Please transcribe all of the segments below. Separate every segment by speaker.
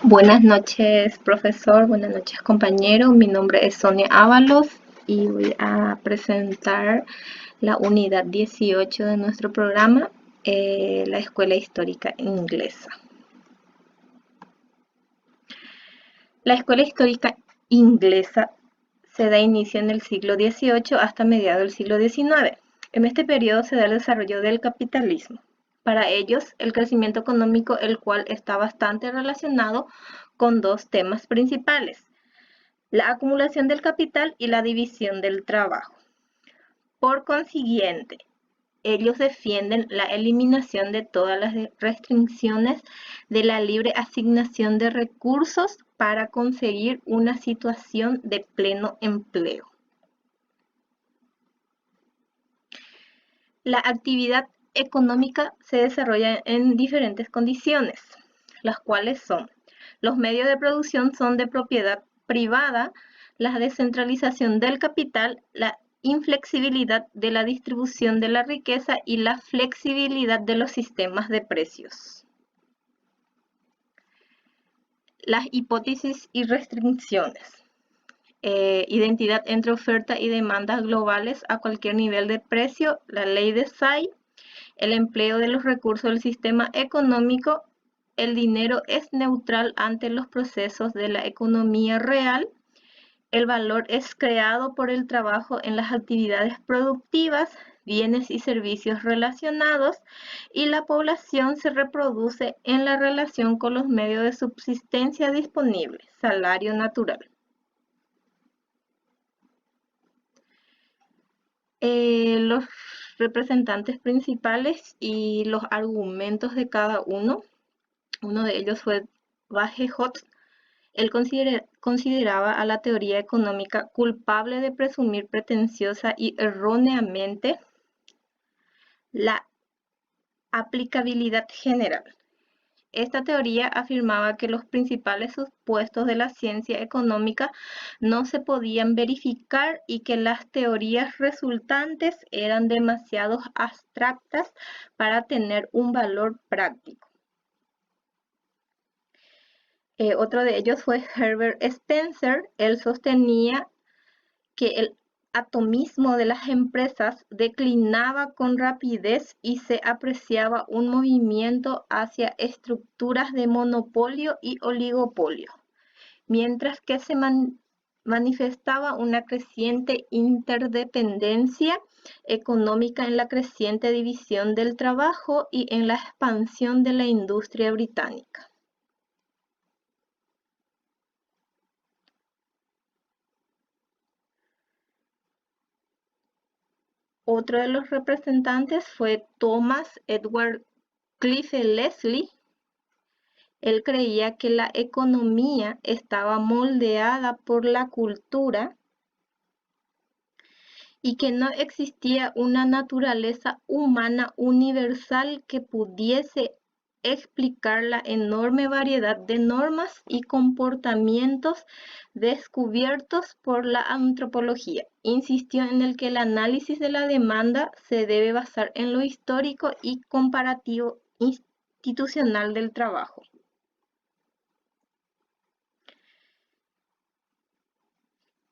Speaker 1: Buenas noches, profesor. Buenas noches, compañero. Mi nombre es Sonia Ábalos y voy a presentar la unidad 18 de nuestro programa, la Escuela Histórica Inglesa. La Escuela Histórica Inglesa se da inicio en el siglo XVIII hasta mediados del siglo XIX. En este periodo se da el desarrollo del capitalismo. Para ellos, el crecimiento económico, el cual está bastante relacionado con dos temas principales: la acumulación del capital y la división del trabajo. Por consiguiente, ellos defienden la eliminación de todas las restricciones de la libre asignación de recursos para conseguir una situación de pleno empleo. La actividad económica se desarrolla en diferentes condiciones, las cuales son: los medios de producción son de propiedad privada, la descentralización del capital, la inflexibilidad de la distribución de la riqueza y la flexibilidad de los sistemas de precios. Las hipótesis y restricciones. Identidad entre oferta y demanda globales a cualquier nivel de precio, la ley de Say, el empleo de los recursos del sistema económico, el dinero es neutral ante los procesos de la economía real, el valor es creado por el trabajo en las actividades productivas, bienes y servicios relacionados, y la población se reproduce en la relación con los medios de subsistencia disponibles, salario natural. Los representantes principales y los argumentos de cada uno. Uno de ellos fue Bagehot. Él consideraba a la teoría económica culpable de presumir pretenciosa y erróneamente la aplicabilidad general. Esta teoría afirmaba que los principales supuestos de la ciencia económica no se podían verificar y que las teorías resultantes eran demasiado abstractas para tener un valor práctico. Otro de ellos fue Herbert Spencer. Él sostenía que el atomismo de las empresas declinaba con rapidez y se apreciaba un movimiento hacia estructuras de monopolio y oligopolio, mientras que se manifestaba una creciente interdependencia económica en la creciente división del trabajo y en la expansión de la industria británica. Otro de los representantes fue Thomas Edward Clive Leslie. Él creía que la economía estaba moldeada por la cultura y que no existía una naturaleza humana universal que pudiese explicar la enorme variedad de normas y comportamientos descubiertos por la antropología. Insistió en el que el análisis de la demanda se debe basar en lo histórico y comparativo institucional del trabajo.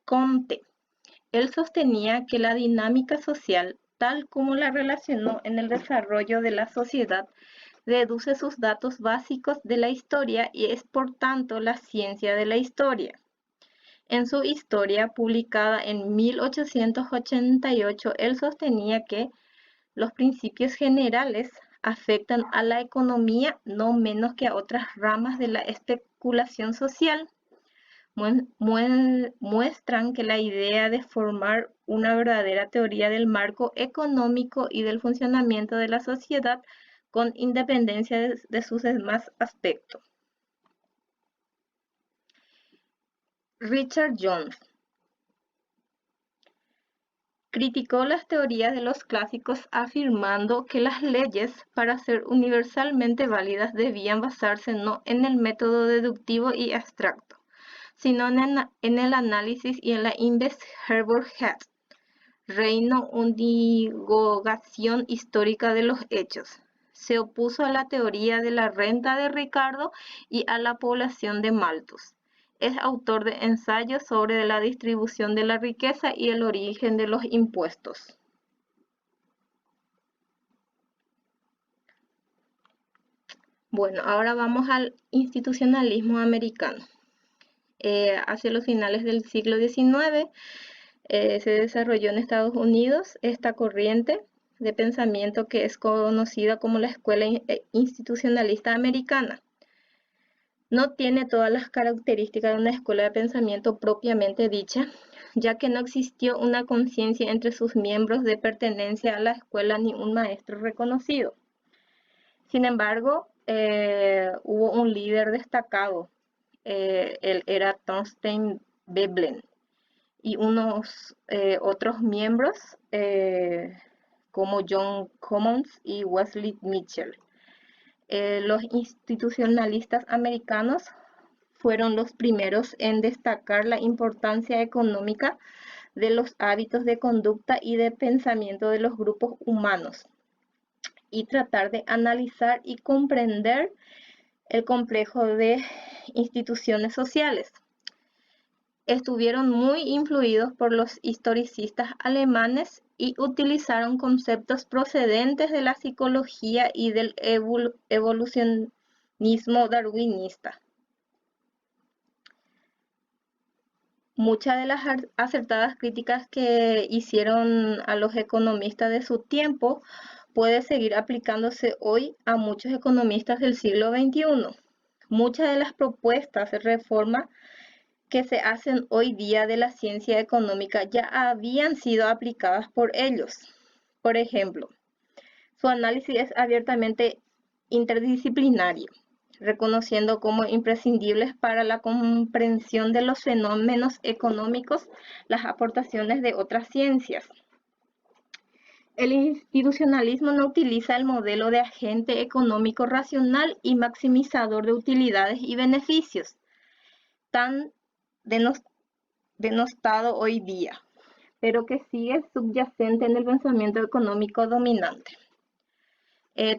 Speaker 1: Comte. Él sostenía que la dinámica social, tal como la relacionó en el desarrollo de la sociedad, deduce sus datos básicos de la historia y es por tanto la ciencia de la historia. En su Historia, publicada en 1888, él sostenía que los principios generales afectan a la economía no menos que a otras ramas de la especulación social. Muestran que la idea de formar una verdadera teoría del marco económico y del funcionamiento de la sociedad con independencia de sus demás aspectos. Richard Jones criticó las teorías de los clásicos afirmando que las leyes, para ser universalmente válidas, debían basarse no en el método deductivo y abstracto, sino en el análisis y en la investigación, reino una divulgación histórica de los hechos. se opuso a la teoría de la renta de Ricardo y a la población de Malthus. Es autor de ensayos sobre la distribución de la riqueza y el origen de los impuestos. Bueno, ahora vamos al institucionalismo americano. Hacia los finales del siglo XIX se desarrolló en Estados Unidos esta corriente de pensamiento que es conocida como la Escuela Institucionalista Americana. No tiene todas las características de una escuela de pensamiento propiamente dicha, ya que no existió una conciencia entre sus miembros de pertenencia a la escuela ni un maestro reconocido. Sin embargo, hubo un líder destacado, él era Thorstein Veblen, y unos otros miembros como John Commons y Wesley Mitchell. Los institucionalistas americanos fueron los primeros en destacar la importancia económica de los hábitos de conducta y de pensamiento de los grupos humanos y tratar de analizar y comprender el complejo de instituciones sociales. Estuvieron muy influidos por los historicistas alemanes y utilizaron conceptos procedentes de la psicología y del evolucionismo darwinista. Muchas de las acertadas críticas que hicieron a los economistas de su tiempo puede seguir aplicándose hoy a muchos economistas del siglo XXI. Muchas de las propuestas de reforma que se hacen hoy día de la ciencia económica ya habían sido aplicadas por ellos. Por ejemplo, su análisis es abiertamente interdisciplinario, reconociendo como imprescindibles para la comprensión de los fenómenos económicos las aportaciones de otras ciencias. El institucionalismo no utiliza el modelo de agente económico racional y maximizador de utilidades y beneficios, tan denostado hoy día, pero que sigue subyacente en el pensamiento económico dominante.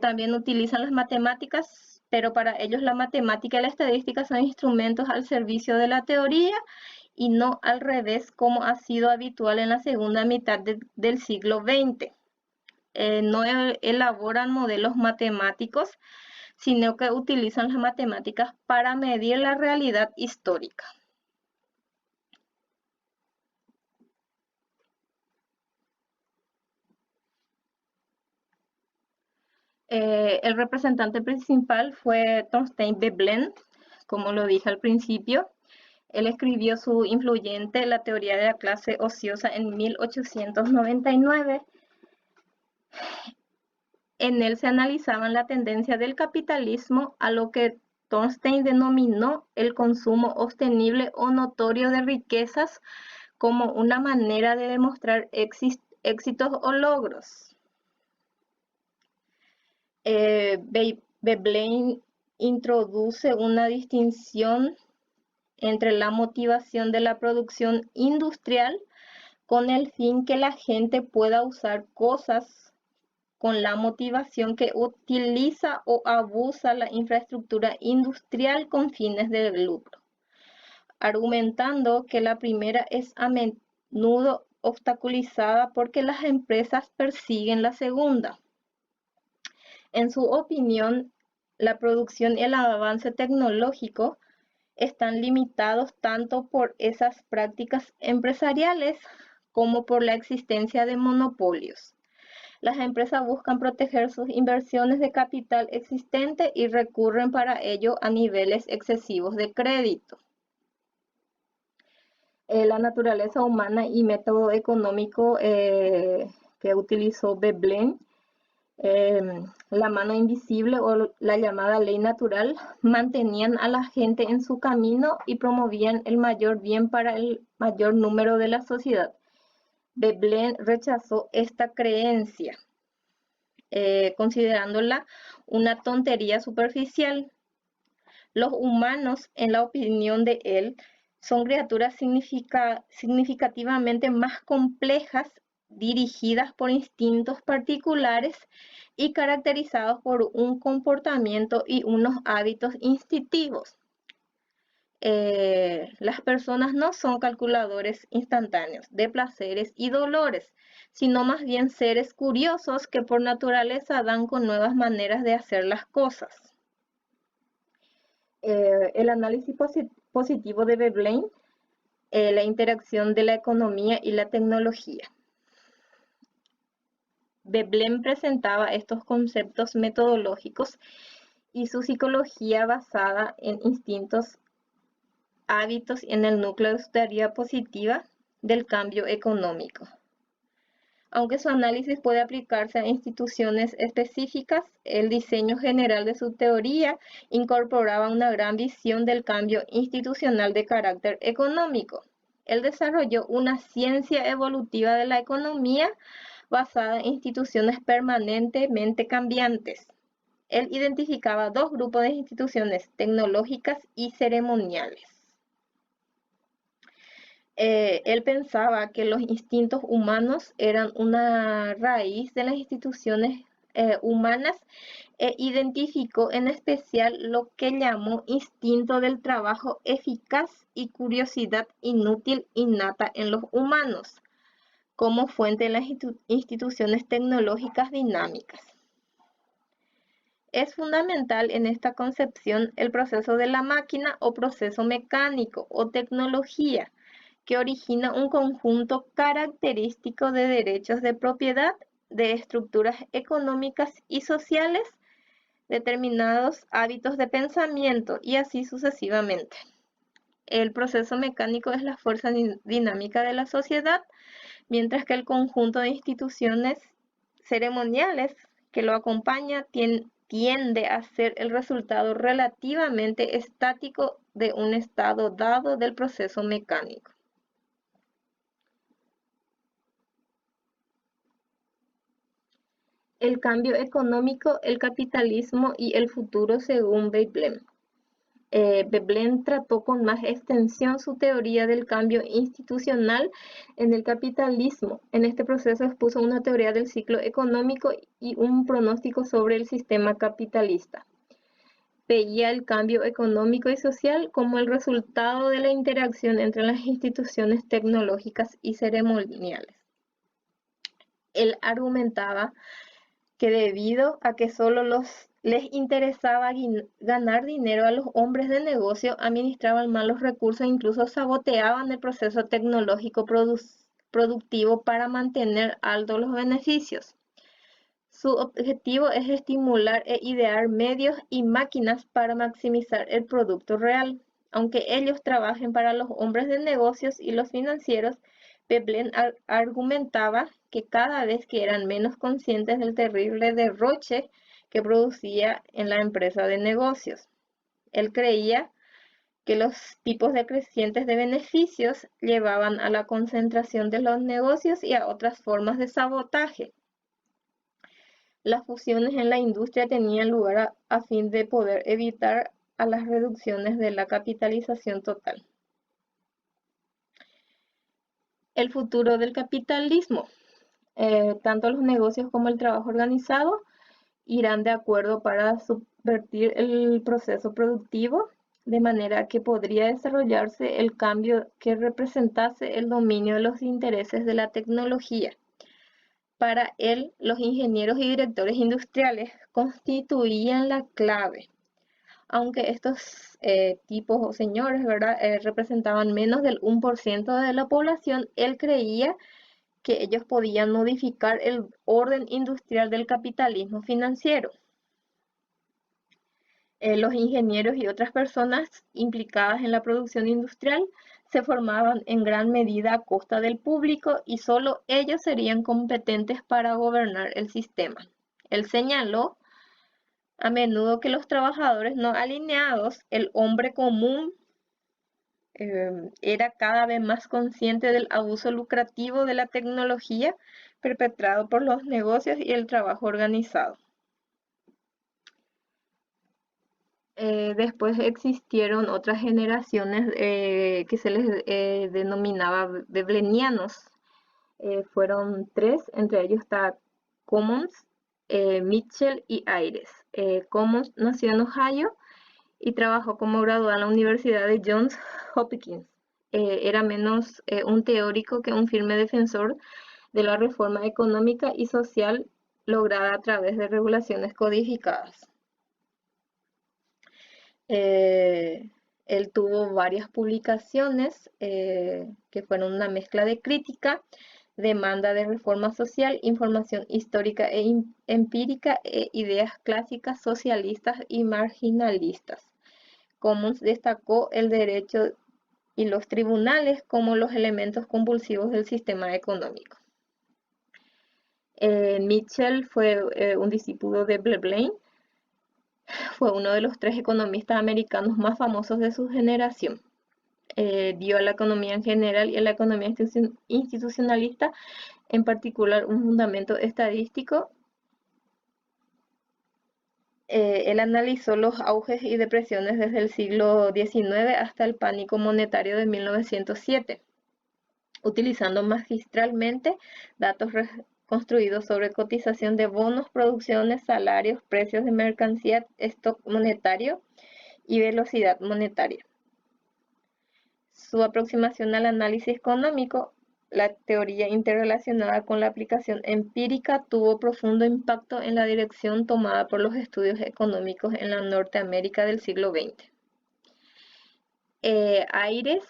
Speaker 1: También utilizan las matemáticas, pero para ellos la matemática y la estadística son instrumentos al servicio de la teoría y no al revés, como ha sido habitual en la segunda mitad del siglo XX. No elaboran modelos matemáticos, sino que utilizan las matemáticas para medir la realidad histórica. El representante principal fue Thorstein Veblen, como lo dije al principio. Él escribió su influyente La teoría de la clase ociosa en 1899. En él se analizaban la tendencia del capitalismo a lo que Thorstein denominó el consumo sostenible o notorio de riquezas como una manera de demostrar éxitos o logros. Veblen introduce una distinción entre la motivación de la producción industrial con el fin que la gente pueda usar cosas con la motivación que utiliza o abusa la infraestructura industrial con fines de lucro, argumentando que la primera es a menudo obstaculizada porque las empresas persiguen la segunda. En su opinión, la producción y el avance tecnológico están limitados tanto por esas prácticas empresariales como por la existencia de monopolios. Las empresas buscan proteger sus inversiones de capital existente y recurren para ello a niveles excesivos de crédito. La naturaleza humana y método económico que utilizó Veblen, la mano invisible o la llamada ley natural, mantenían a la gente en su camino y promovían el mayor bien para el mayor número de la sociedad. Veblen rechazó esta creencia, considerándola una tontería superficial. Los humanos, en la opinión de él, son criaturas significativamente más complejas dirigidas por instintos particulares y caracterizados por un comportamiento y unos hábitos instintivos. Las personas no son calculadores instantáneos de placeres y dolores, sino más bien seres curiosos que por naturaleza dan con nuevas maneras de hacer las cosas. El análisis positivo de Veblen, la interacción de la economía y la tecnología. Veblen presentaba estos conceptos metodológicos y su psicología basada en instintos, hábitos y en el núcleo de su teoría positiva del cambio económico. Aunque su análisis puede aplicarse a instituciones específicas, el diseño general de su teoría incorporaba una gran visión del cambio institucional de carácter económico. Él desarrolló una ciencia evolutiva de la economía basada en instituciones permanentemente cambiantes. Él identificaba dos grupos de instituciones tecnológicas y ceremoniales. Él pensaba que los instintos humanos eran una raíz de las instituciones humanas e identificó en especial lo que llamó instinto del trabajo eficaz y curiosidad inútil innata en los humanos como fuente de las instituciones tecnológicas dinámicas. Es fundamental en esta concepción el proceso de la máquina o proceso mecánico o tecnología, que origina un conjunto característico de derechos de propiedad, de estructuras económicas y sociales, determinados hábitos de pensamiento y así sucesivamente. El proceso mecánico es la fuerza dinámica de la sociedad, mientras que el conjunto de instituciones ceremoniales que lo acompaña tiende a ser el resultado relativamente estático de un estado dado del proceso mecánico. El cambio económico, el capitalismo y el futuro según Veblen. Veblen trató con más extensión su teoría del cambio institucional en el capitalismo. En este proceso expuso una teoría del ciclo económico y un pronóstico sobre el sistema capitalista. Veía el cambio económico y social como el resultado de la interacción entre las instituciones tecnológicas y ceremoniales. Él argumentaba que debido a que solo les interesaba ganar dinero a los hombres de negocio, administraban mal los recursos e incluso saboteaban el proceso tecnológico productivo para mantener altos los beneficios. Su objetivo es estimular e idear medios y máquinas para maximizar el producto real. Aunque ellos trabajen para los hombres de negocios y los financieros, Veblen argumentaba que cada vez que eran menos conscientes del terrible derroche que producía en la empresa de negocios. Él creía que los tipos decrecientes de beneficios llevaban a la concentración de los negocios y a otras formas de sabotaje. Las fusiones en la industria tenían lugar a fin de poder evitar a las reducciones de la capitalización total. El futuro del capitalismo. Tanto los negocios como el trabajo organizado irán de acuerdo para subvertir el proceso productivo, de manera que podría desarrollarse el cambio que representase el dominio de los intereses de la tecnología. Para él, los ingenieros y directores industriales constituían la clave. Aunque estos tipos o señores, ¿verdad? Representaban menos del 1% de la población, él creía que ellos podían modificar el orden industrial del capitalismo financiero. Los ingenieros y otras personas implicadas en la producción industrial se formaban en gran medida a costa del público y solo ellos serían competentes para gobernar el sistema. Él señaló a menudo que los trabajadores no alineados, el hombre común, era cada vez más consciente del abuso lucrativo de la tecnología perpetrado por los negocios y el trabajo organizado. Después existieron otras generaciones que se les denominaba veblenianos. fueron tres, entre ellos está Commons, Mitchell y Ayres. Commons nació en Ohio y trabajó como graduado en la Universidad de Johns Hopkins. Era menos un teórico que un firme defensor de la reforma económica y social lograda a través de regulaciones codificadas. Eh, Él tuvo varias publicaciones que fueron una mezcla de crítica, demanda de reforma social, información histórica e empírica e ideas clásicas socialistas y marginalistas. Commons destacó el derecho y los tribunales como los elementos convulsivos del sistema económico. Mitchell fue un discípulo de Veblen. Fue uno de los tres economistas americanos más famosos de su generación. Dio a la economía en general y a la economía institucionalista en particular un fundamento estadístico. Él analizó los auges y depresiones desde el siglo XIX hasta el pánico monetario de 1907, utilizando magistralmente datos construidos sobre cotización de bonos, producciones, salarios, precios de mercancía, stock monetario y velocidad monetaria. Su aproximación al análisis económico, la teoría interrelacionada con la aplicación empírica, tuvo profundo impacto en la dirección tomada por los estudios económicos en la Norteamérica del siglo XX. Ayres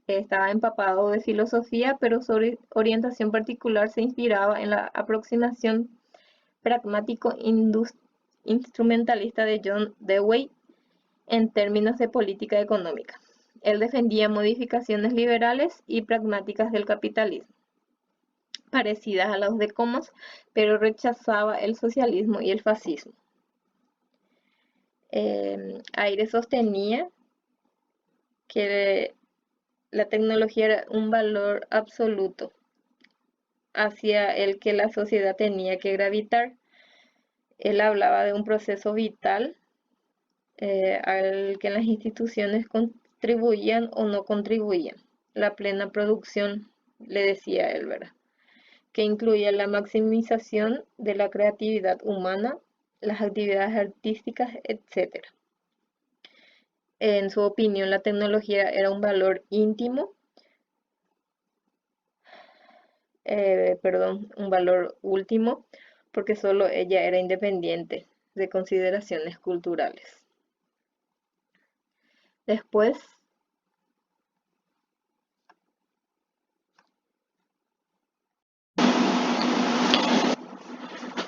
Speaker 1: estaba empapado de filosofía, pero su orientación particular se inspiraba en la aproximación pragmático-instrumentalista de John Dewey en términos de política económica. Él defendía modificaciones liberales y pragmáticas del capitalismo, parecidas a las de Commons, pero rechazaba el socialismo y el fascismo. Ayres sostenía que la tecnología era un valor absoluto hacia el que la sociedad tenía que gravitar. Él hablaba de un proceso vital al que las instituciones contribuían o no contribuían. La plena producción, le decía él, ¿verdad? Que incluía la maximización de la creatividad humana, las actividades artísticas, etc. En su opinión, la tecnología era un valor íntimo, un valor último, porque solo ella era independiente de consideraciones culturales. Después,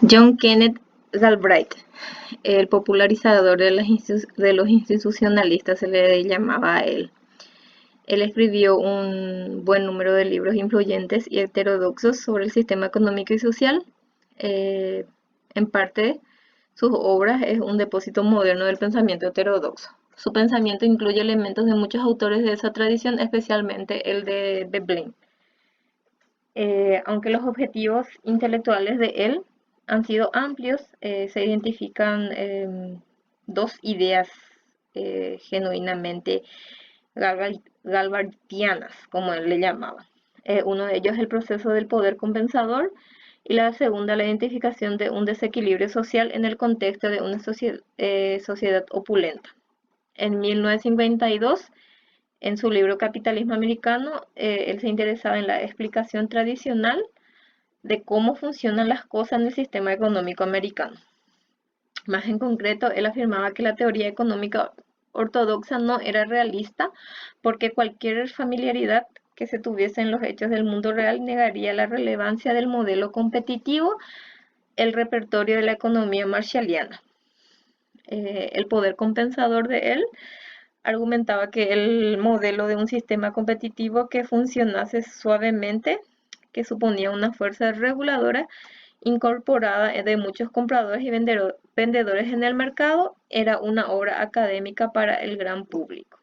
Speaker 1: John Kenneth Galbraith, el popularizador de los institucionalistas, se le llamaba a él. Él escribió un buen número de libros influyentes y heterodoxos sobre el sistema económico y social. En parte, sus obras es un depósito moderno del pensamiento heterodoxo. Su pensamiento incluye elementos de muchos autores de esa tradición, especialmente el de Veblen. Aunque los objetivos intelectuales de él han sido amplios, se identifican dos ideas genuinamente galbardianas, como él le llamaba. Uno de ellos es el proceso del poder compensador y la segunda la identificación de un desequilibrio social en el contexto de una sociedad opulenta. En 1952, en su libro Capitalismo Americano, él se interesaba en la explicación tradicional de cómo funcionan las cosas en el sistema económico americano. Más en concreto, él afirmaba que la teoría económica ortodoxa no era realista porque cualquier familiaridad que se tuviese en los hechos del mundo real negaría la relevancia del modelo competitivo, el repertorio de la economía marshalliana. El poder compensador de él argumentaba que el modelo de un sistema competitivo que funcionase suavemente, que suponía una fuerza reguladora incorporada de muchos compradores y vendedores en el mercado, era una obra académica para el gran público.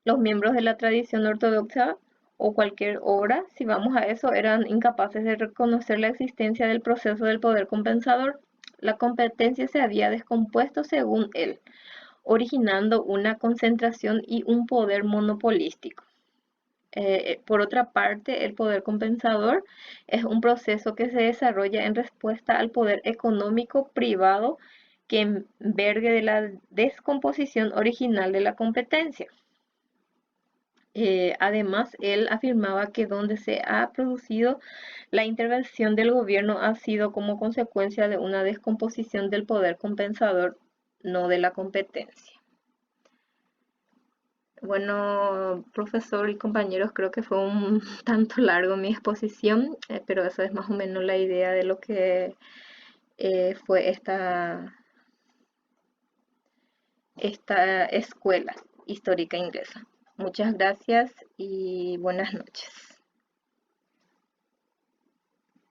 Speaker 1: Los miembros de la tradición ortodoxa o cualquier obra, si vamos a eso, eran incapaces de reconocer la existencia del proceso del poder compensador. La competencia se había descompuesto según él, originando una concentración y un poder monopolístico. Por otra parte, el poder compensador es un proceso que se desarrolla en respuesta al poder económico privado que envergue de la descomposición original de la competencia. Además, él afirmaba que donde se ha producido la intervención del gobierno ha sido como consecuencia de una descomposición del poder compensador, no de la competencia. Bueno, profesor y compañeros, creo que fue un tanto largo mi exposición, pero eso es más o menos la idea de lo que fue esta escuela histórica inglesa. Muchas gracias y buenas noches.